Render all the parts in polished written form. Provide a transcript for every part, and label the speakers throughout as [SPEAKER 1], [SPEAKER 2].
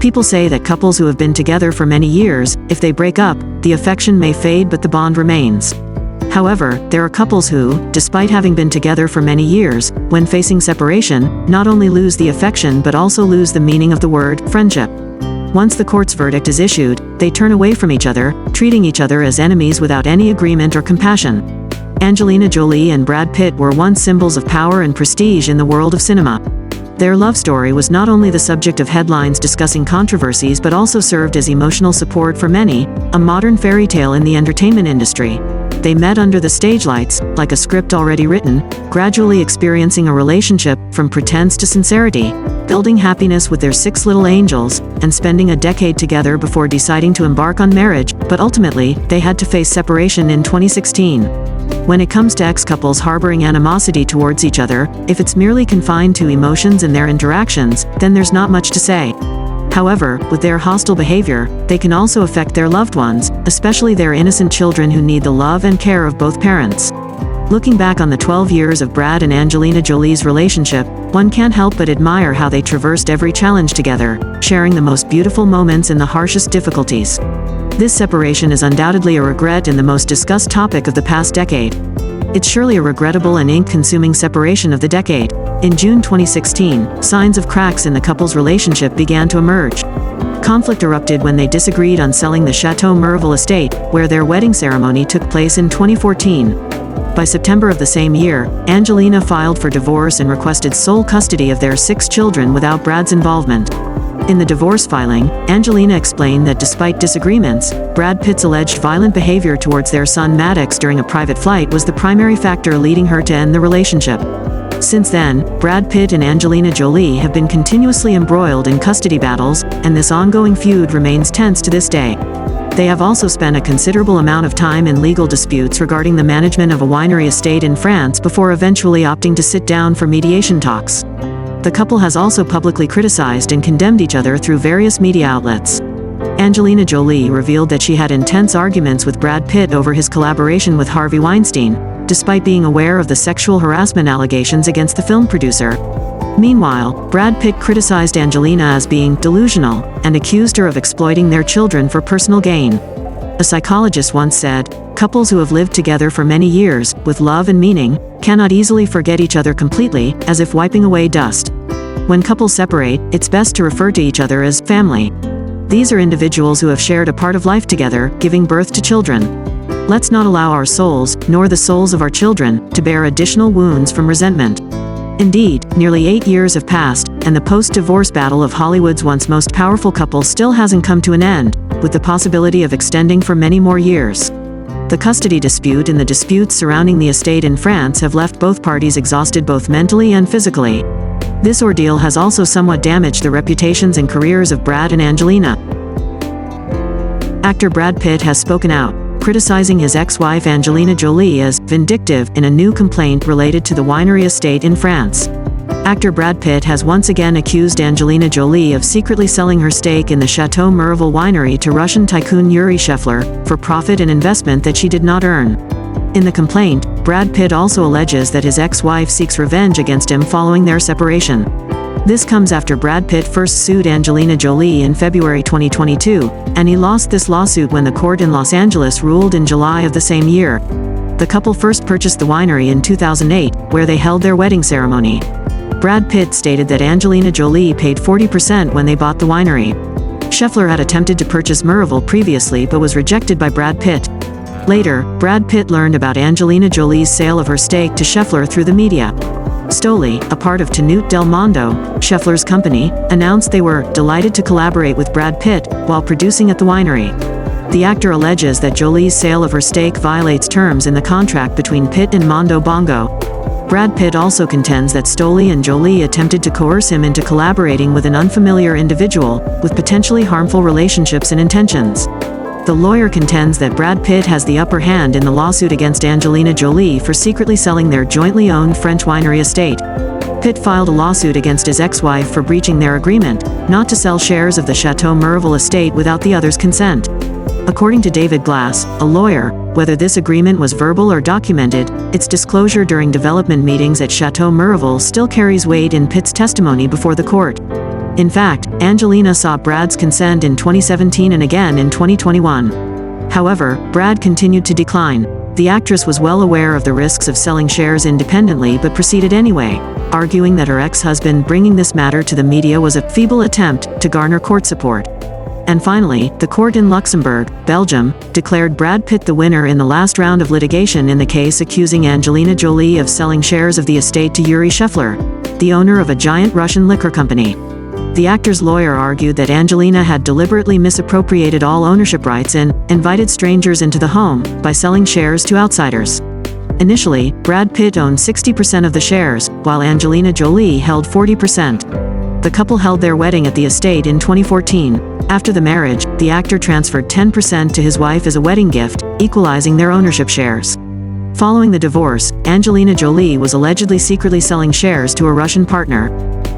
[SPEAKER 1] People say that couples who have been together for many years, if they break up, the affection may fade but the bond remains. However, there are couples who, despite having been together for many years, when facing separation, not only lose the affection but also lose the meaning of the word friendship. Once the court's verdict is issued, they turn away from each other, treating each other as enemies without any agreement or compassion. Angelina Jolie and Brad Pitt were once symbols of power and prestige in the world of cinema. Their love story was not only the subject of headlines discussing controversies but also served as emotional support for many, a modern fairy tale in the entertainment industry. They met under the stage lights, like a script already written, gradually experiencing a relationship from pretense to sincerity, building happiness with their 6 little angels, and spending a decade together before deciding to embark on marriage, but ultimately, they had to face separation in 2016. When it comes to ex-couples harboring animosity towards each other, if it's merely confined to emotions and their interactions, then there's not much to say. However, with their hostile behavior, they can also affect their loved ones, especially their innocent children who need the love and care of both parents. Looking back on the 12 years of Brad and Angelina Jolie's relationship, one can't help but admire how they traversed every challenge together, sharing the most beautiful moments in the harshest difficulties. This separation is undoubtedly a regret and the most discussed topic of the past decade. It's surely a regrettable and ink-consuming separation of the decade. In June 2016, signs of cracks in the couple's relationship began to emerge. Conflict erupted when they disagreed on selling the Chateau Merville estate, where their wedding ceremony took place in 2014. By September of the same year, Angelina filed for divorce and requested sole custody of their 6 children without Brad's involvement. In the divorce filing, Angelina explained that despite disagreements, Brad Pitt's alleged violent behavior towards their son Maddox during a private flight was the primary factor leading her to end the relationship. Since then, Brad Pitt and Angelina Jolie have been continuously embroiled in custody battles, and this ongoing feud remains tense to this day. They have also spent a considerable amount of time in legal disputes regarding the management of a winery estate in France before eventually opting to sit down for mediation talks. The couple has also publicly criticized and condemned each other through various media outlets. Angelina Jolie revealed that she had intense arguments with Brad Pitt over his collaboration with Harvey Weinstein, despite being aware of the sexual harassment allegations against the film producer. Meanwhile, Brad Pitt criticized Angelina as being delusional and accused her of exploiting their children for personal gain. A psychologist once said, "Couples who have lived together for many years, with love and meaning, cannot easily forget each other completely, as if wiping away dust. When couples separate, it's best to refer to each other as family. These are individuals who have shared a part of life together, giving birth to children. Let's not allow our souls, nor the souls of our children, to bear additional wounds from resentment." Indeed, nearly 8 years have passed, and the post-divorce battle of Hollywood's once most powerful couple still hasn't come to an end, with the possibility of extending for many more years. The custody dispute and the disputes surrounding the estate in France have left both parties exhausted both mentally and physically. This ordeal has also somewhat damaged the reputations and careers of Brad and Angelina. Actor Brad Pitt has spoken out, criticizing his ex-wife Angelina Jolie as vindictive in a new complaint related to the winery estate in France. Actor Brad Pitt has once again accused Angelina Jolie of secretly selling her stake in the Chateau Merville winery to Russian tycoon Yuri Shefler for profit and investment that she did not earn. In the complaint, Brad Pitt also alleges that his ex-wife seeks revenge against him following their separation. This comes after Brad Pitt first sued Angelina Jolie in February 2022, and he lost this lawsuit when the court in Los Angeles ruled in July of the same year. The couple first purchased the winery in 2008, where they held their wedding ceremony. Brad Pitt stated that Angelina Jolie paid 40% when they bought the winery. Shefler had attempted to purchase Merville previously but was rejected by Brad Pitt. Later, Brad Pitt learned about Angelina Jolie's sale of her stake to Shefler through the media. Stoli, a part of Tenute Del Mondo, Shefler's company, announced they were delighted to collaborate with Brad Pitt while producing at the winery. The actor alleges that Jolie's sale of her stake violates terms in the contract between Pitt and Mondo Bongo. Brad Pitt also contends that Stoli and Jolie attempted to coerce him into collaborating with an unfamiliar individual, with potentially harmful relationships and intentions. The lawyer contends that Brad Pitt has the upper hand in the lawsuit against Angelina Jolie for secretly selling their jointly owned French winery estate. Pitt filed a lawsuit against his ex-wife for breaching their agreement not to sell shares of the Chateau Merville estate without the other's consent. According to David Glass, a lawyer, whether this agreement was verbal or documented, its disclosure during development meetings at Chateau Merville still carries weight in Pitt's testimony before the court. In fact, Angelina sought Brad's consent in 2017 and again in 2021. However, Brad continued to decline. The actress was well aware of the risks of selling shares independently but proceeded anyway, arguing that her ex-husband bringing this matter to the media was a feeble attempt to garner court support. And finally, the court in Luxembourg, Belgium, declared Brad Pitt the winner in the last round of litigation in the case accusing Angelina Jolie of selling shares of the estate to Yuri Shefler, the owner of a giant Russian liquor company. The actor's lawyer argued that Angelina had deliberately misappropriated all ownership rights and invited strangers into the home by selling shares to outsiders. Initially, Brad Pitt owned 60% of the shares, while Angelina Jolie held 40%. The couple held their wedding at the estate in 2014. After the marriage, the actor transferred 10% to his wife as a wedding gift, equalizing their ownership shares. Following the divorce, Angelina Jolie was allegedly secretly selling shares to a Russian partner.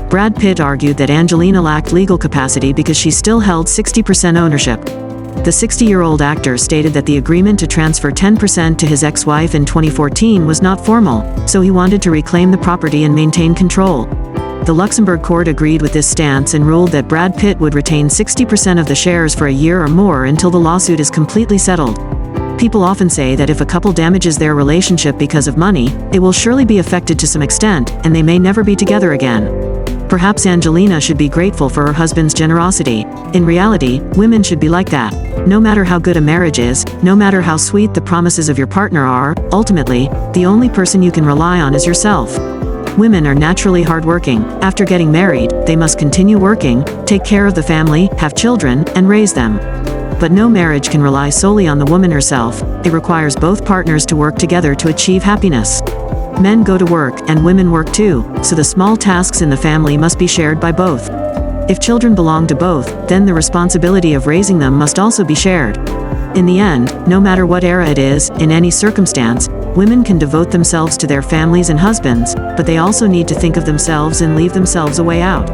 [SPEAKER 1] Brad Pitt argued that Angelina lacked legal capacity because she still held 60% ownership. The 60-year-old actor stated that the agreement to transfer 10% to his ex-wife in 2014 was not formal, so he wanted to reclaim the property and maintain control. The Luxembourg court agreed with this stance and ruled that Brad Pitt would retain 60% of the shares for a year or more until the lawsuit is completely settled. People often say that if a couple damages their relationship because of money, it will surely be affected to some extent, and they may never be together again. Perhaps Angelina should be grateful for her husband's generosity. In reality, women should be like that. No matter how good a marriage is, no matter how sweet the promises of your partner are, ultimately, the only person you can rely on is yourself. Women are naturally hardworking. After getting married, they must continue working, take care of the family, have children, and raise them. But no marriage can rely solely on the woman herself. It requires both partners to work together to achieve happiness. Men go to work, and women work too, so the small tasks in the family must be shared by both. If children belong to both, then the responsibility of raising them must also be shared. In the end, no matter what era it is, in any circumstance, women can devote themselves to their families and husbands, but they also need to think of themselves and leave themselves a way out.